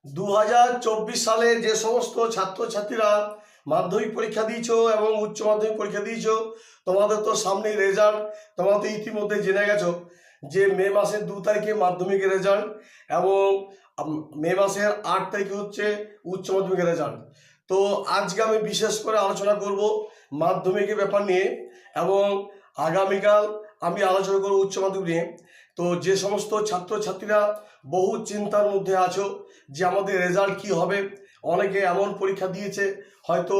2024 সালে যে সমস্ত ছাত্রছাত্রীরা মাধ্যমিক পরীক্ষা দিয়েছো এবং উচ্চ মাধ্যমিক পরীক্ষা দিয়েছো, তোমাদের তো সামনেই রেজাল্ট। তোমরা তো ইতিমধ্যে জেনে গেছো যে মে মাসের 2 তারিখে মাধ্যমিকের রেজাল্ট এবং মে মাসের 8 তারিখে হচ্ছে উচ্চ মাধ্যমিকের রেজাল্ট। তো আজকে আমি বিশেষ করে আলোচনা করব মাধ্যমিকের ব্যাপার নিয়ে এবং আগামীকাল আমি আলোচনা করব উচ্চ মাধ্যমিক নিয়ে। তো যে সমস্ত ছাত্রছাত্রীরা বহু চিন্তার মধ্যে আছো যে আমাদের রেজাল্ট কি হবে, অনেকে এমন পরীক্ষা দিয়েছে হয়তো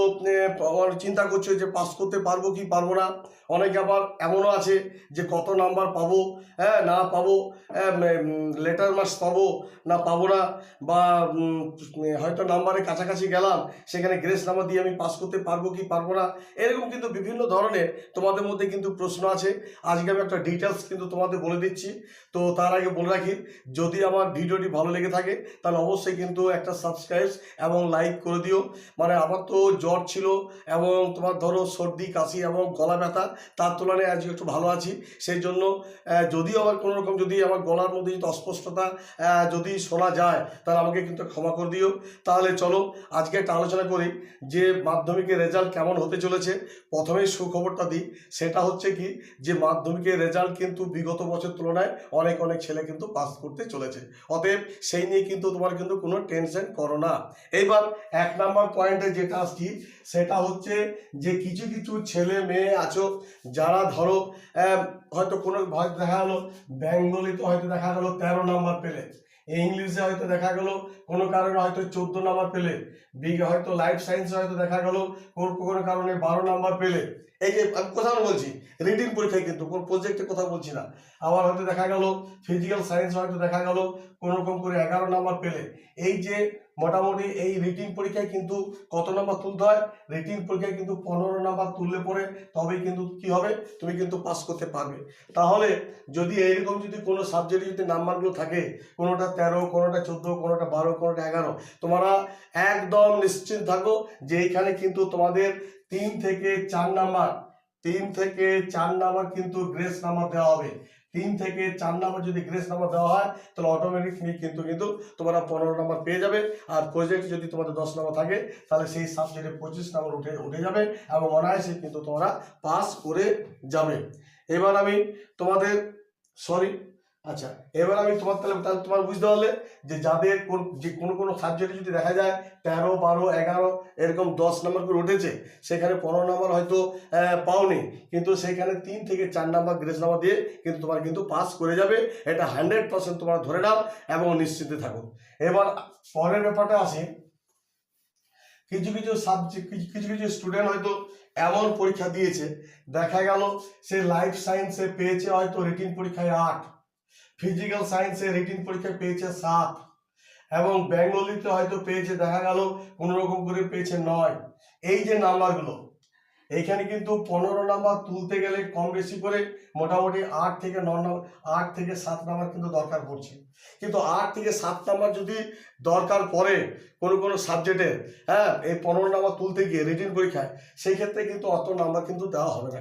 চিন্তা করছে যে পাস করতে পারবো কি পারবো না। অনেকে আবার এমনও আছে যে কত নাম্বার পাবো, না পাবো, লেটার মার্কস পাবো না পাবো না, বা হয়তো নাম্বারের কাছাকাছি গেলাম সেখানে গ্রেস নাম্বার দিয়ে আমি পাস করতে পারবো কি পারবো না। এরকম কিন্তু বিভিন্ন ধরনের তোমাদের মধ্যে কিন্তু প্রশ্ন আছে। আজকে আমি একটা ডিটেলস কিন্তু তোমাদের বলে দিচ্ছি। তো তার আগে বলে রাখি, যদি আমার ভিডিওটি ভালো লেগে থাকে তাহলে অবশ্যই কিন্তু একটা সাবস্ক্রাইব এবং লাইক করে দিও। মানে আমার তো জ্বর ছিল এবং তোমার ধরো সর্দি কাশি এবং গলা ব্যথা, তার তুলনায় আজকে একটু ভালো আছি। সেই জন্য যদিও আমার কোনো রকম যদি আমার গলার মধ্যে যদি অস্পষ্টতা যদি শোনা যায় তাহলে আমাকে কিন্তু ক্ষমা করে দিও। তাহলে চলো আজকে একটা আলোচনা করি যে মাধ্যমিকের রেজাল্ট কেমন হতে চলেছে। প্রথমেই সুখবরটা দিই, সেটা হচ্ছে কি যে মাধ্যমিকের রেজাল্ট কিন্তু বিগত বছর তুলনায় অনেক ছেলে কিন্তু পাস করতে চলেছে। অতএব সেই নিয়ে কিন্তু তোমার কিন্তু কোনো টেনশন করো না। এইবার 1 নাম্বার পয়েন্টে যেটা আসছি সেটা হচ্ছে যে কিছু কিছু ছেলে মেয়ে আছো যারা ধরো হয়তো কোনো হয়তো দেখা গেলো বেঙ্গলিতে হয়তো দেখা গেলো 13 নাম্বার পেলে, ইংলিশে হয়তো দেখা গেলো কোনো কারণে হয়তো 14 নাম্বার পেলে, হয়তো লাইফ সায়েন্সে হয়তো দেখা গেলো কোনো কারণে 12 নাম্বার পেলে। এই যে আমি কথা বলছি রিডিং পরীক্ষায়, কিন্তু কোনো প্রজেক্টের কথা বলছি না। আবার হয়তো দেখা গেল ফিজিক্যাল সায়েন্স হয়তো দেখা গেল কোনো রকম করে 11 নাম্বার পেলে। এই যে মোটামুটি এই রিটিং পরীক্ষায় কিন্তু কত নাম্বার তুলতে হয়, রিটিং পরীক্ষায় কিন্তু 15 নাম্বার তুললে পরে তবেই কিন্তু কি হবে, তুমি কিন্তু পাস করতে পারবে। তাহলে যদি এইরকম যদি কোনো সাবজেক্টে যদি নাম্বারগুলো থাকে, কোনোটা 13, কোনোটা 14, কোনোটা 12, কোনোটা 11, তোমরা একদম নিশ্চিন্ত থাকো যে এইখানে কিন্তু তোমাদের 3 থেকে 4 নাম্বার কিন্তু গ্রেস নাম্বার দেওয়া হবে। 3 থেকে 4 নাম্বার যদি গ্রেস নাম্বার দেওয়া হয় তাহলে অটোমেটিকলি কিন্তু তোমরা 15 নাম্বার পেয়ে যাবে। আর প্রজেক্ট যদি তোমাদের 10 নাম্বার থাকে তাহলে সেই সাবজেক্টে 25 নাম্বার উঠে যাবে এবং অনায়াসে কিন্তু তোমরা পাস করে যাবে। এবার আমি তোমাদের আচ্ছা, এবার আমি তাহলে তোমার বুঝতে পারলে যে যাদের কোনো সাবজেক্টে যদি দেখা যায় 13, 12, 11 এরকম 10 নাম্বার করে উঠেছে, সেখানে 15 নাম্বার হয়তো পাওনি, কিন্তু সেখানে 3 থেকে 4 নাম্বার গ্রেস নাম্বার দিয়ে কিন্তু তোমার কিন্তু পাস করে যাবে। এটা 100% তোমরা ধরে নাও এবং নিশ্চিন্তে থাকো। এবার পরের ব্যাপারটা আসি, কিছু কিছু স্টুডেন্ট হয়তো এমন পরীক্ষা দিয়েছে, দেখা গেল সে লাইফ সায়েন্সে পেয়েছে হয়তো রিটিন পরীক্ষায় 8, ফিজিক্যাল সায়েন্সে রিটিন পরীক্ষায় পেয়েছে 7 এবং বেঙ্গলিতে হয়তো পেয়েছে দেখা গেল কোনো রকম করে পেয়েছে 9। এই যে নাম্বারগুলো, এইখানে কিন্তু 15 নাম্বার তুলতে গেলে কম বেশি করে মোটামুটি 8 থেকে 9 নাম্বার, 8 থেকে 7 নাম্বার কিন্তু দরকার পড়ছে। কিন্তু 8 থেকে 7 নাম্বার যদি দরকার পড়ে কোনো সাবজেক্টের, এই 15 নাম্বার তুলতে গিয়ে রিটিন পরীক্ষায়, সেই ক্ষেত্রে কিন্তু অত নাম্বার কিন্তু দেওয়া হবে না।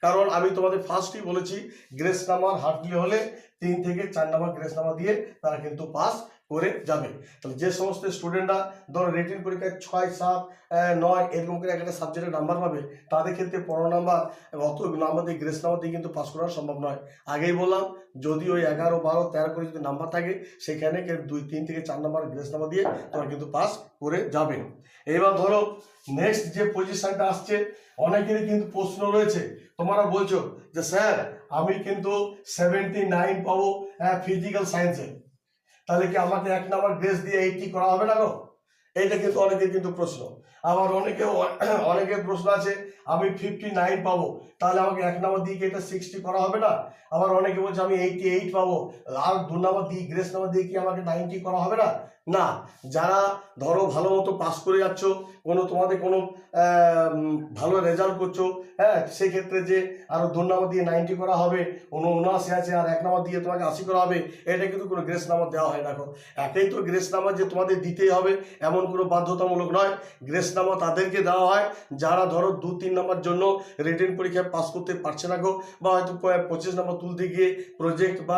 কারণ আমি তোমাদের ফার্স্টই বলেছি গ্রেস নাম্বার হার্ডলি হলে 3 থেকে 4 নাম্বার গ্রেস নাম্বার দিয়ে তারা কিন্তু পাস করে যাবে। তাহলে যে সমস্ত স্টুডেন্টরা ধরো রিটিন পরীক্ষায় 6, 7, 9 এরকম করে একটা সাবজেক্টের নাম্বার পাবে, তাদের ক্ষেত্রে 15 নাম্বার অত নাম্বার দিয়ে গ্রেস নাম্বার দিয়ে কিন্তু পাস করা সম্ভব নয়। আগেই বললাম যদি ওই 11, 12, 13 করে যদি নাম্বার থাকে সেখানে 3 থেকে 4 নাম্বার গ্রেস নাম্বার দিয়ে তোমরা কিন্তু পাস করে যাবে। এবার ধরো নেক্সট যে পজিশনটা আসছে, অনেকেরই কিন্তু প্রশ্ন রয়েছে, তোমরা বলছো যে স্যার আমি কিন্তু 79 পাবো ফিজিক্যাল সায়েন্সে, তাহলে কি আমাকে 1 নাম্বার গ্রেস দিয়ে 80 করা হবে না? এইটা কিন্তু অনেকের কিন্তু প্রশ্ন। আবার অনেকের প্রশ্ন আছে আমি 59 পাবো, তাহলে আমাকে 1 নাম্বার দিয়ে কি এটা 60 করা হবে না? আবার অনেকে বলছে আমি 88 পাবো, আর 2 নাম্বার দিয়ে গ্রেস নাম্বার দিয়ে কি আমাকে 90 করা হবে না? না, যারা ধরো ভালো মতো পাস করে যাচ্ছ, তোমাদের কোনো ভালো রেজাল্ট করছো, সেই ক্ষেত্রে যে আরো 2 নাম্বার দিয়ে 90 করা হবে, 79 আছে আর 1 নাম্বার দিয়ে তোমাকে 80 করা হবে, এটা কিন্তু কোনো গ্রেস নাম্বার দেওয়া হয় না। একেই তো গ্রেস নাম্বার যে তোমাদের দিতেই হবে এমন কোনো বাধ্যতামূলক নয়। গ্রেস নাম্বার তাদেরকে দেওয়া হয় যারা ধরো 2-3 নাম্বার জন্য রিটেন পরীক্ষায় পাস করতে পারছে না গো, বা হয়তো 25 নম্বর তুলতে গিয়ে প্রজেক্ট বা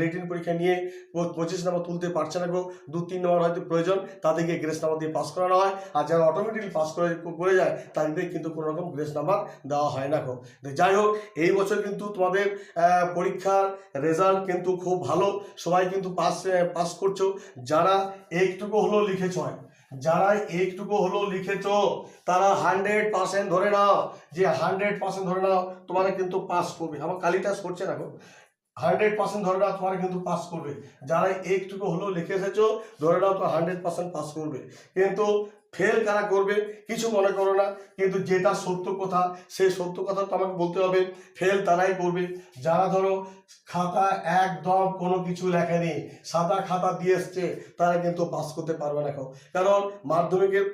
রিটেন পরীক্ষা নিয়ে 25 নম্বর তুলতে পারছে না গো, 2-3 নম্বর হয়তো প্রয়োজন, তাদেরকে গ্রেস নাম্বার দিয়ে পাস করানো হয়। আর যারা অটোমেটিকলি পাস করে যায় তাদের কিন্তু কোনো রকম গ্রেস নাম্বার দেওয়া হয় না গো। যাই হোক, এই বছর কিন্তু তোমাদের পরীক্ষার রেজাল্ট কিন্তু খুব ভালো, সবাই কিন্তু পাস করছো। যারা একটুকু হলেও লিখেছ হয়, যারা একটুকু হলেও লিখেছো তারা 100% ধরে নাও, যে 100% ধরে নাও তোমরা কিন্তু পাস করবে। আমার কালিটা করছে না গো, 100% ধরে নাও তোমরা কিন্তু পাস করবে। যারা একটুকু হলেও লিখে এসেছো ধরে নাও তো 100% পাস করবে। কিন্তু ফেল কারা করবে কিছু মনে করো না, কিন্তু যেটা সত্য কথা সেই সত্য কথা তো আমাকে বলতে হবে। ফেল তারাই করবে যারা ধরো খাতা একদম কোনো কিছু লেখেনি, সাদা খাতা দিয়ে এসছে, তারা কিন্তু পাস করতে পারবে না। কারণ মাধ্যমিকের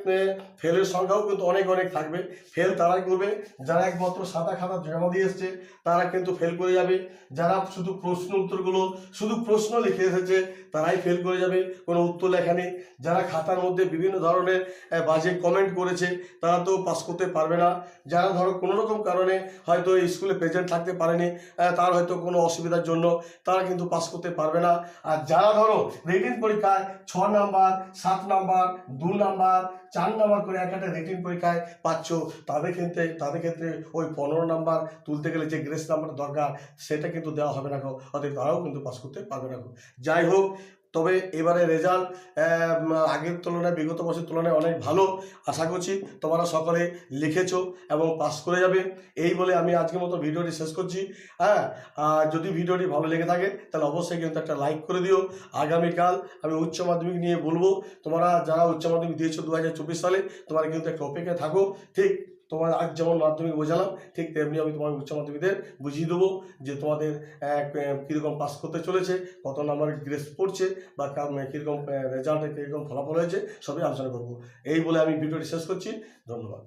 ফেলের সংখ্যাও কিন্তু অনেক থাকবে। ফেল তারাই করবে যারা একমাত্র সাদা খাতা জমা দিয়ে এসছে, তারা কিন্তু ফেল করে যাবে। যারা শুধু প্রশ্ন উত্তরগুলো শুধু প্রশ্ন লিখে এসেছে তারাই ফেল করে যাবে, কোনো উত্তর লেখা নেই। যারা খাতার মধ্যে বিভিন্ন ধরনের বাজে কমেন্ট করেছে তারা তো পাস করতে পারবে না। যারা ধরো কোনো রকম কারণে হয়তো স্কুলে প্রেজেন্ট থাকতে পারেনি, তার হয়তো কোনো অসুবিধার জন্য তারা কিন্তু পাস করতে পারবে না। আর যারা ধরো রিটেন পরীক্ষায় 6 নাম্বার 7 নাম্বার 2 নাম্বার 4 নাম্বার করে একটা রিটেন পরীক্ষায় পাচ্ছ, তাদের ক্ষেত্রে ওই 15 নাম্বার তুলতে গেলে যে গ্রেস নাম্বার দরকার সেটা কিন্তু দেওয়া হবে না, অতএব তারাও কিন্তু পাস করতে পারবে না। যাই হোক, তবে এবারে রেজাল্ট আগের তুলনায় বিগত বছরের তুলনায় অনেক ভালো। আশা করছি তোমরা সকলে লিখেছো এবং পাস করে যাবে। এই বলে আমি আজকের মতো ভিডিওটি শেষ করছি। হ্যাঁ, আর যদি ভিডিওটি ভালো লেগে থাকে তাহলে অবশ্যই কিন্তু একটা লাইক করে দিও। আগামীকাল আমি উচ্চ মাধ্যমিক নিয়ে বলবো, তোমরা যারা উচ্চ মাধ্যমিক দিয়েছো 2024 সালে তোমরা কিন্তু একটা অপেক্ষায় থাকো। ঠিক তোমার আজ যেমন মাধ্যমিক বোঝালাম ঠিক তেমনি আমি তোমার উচ্চ মাধ্যমিকদের বুঝিয়ে দেবো যে তোমাদের কীরকম পাস করতে চলেছে, কত নাম্বার গ্রেস পড়ছে, বা কীরকম রেজাল্টে কীরকম ফলাফল হয়েছে, সবই আলোচনা করবো। এই বলে আমি ভিডিওটি শেষ করছি। ধন্যবাদ।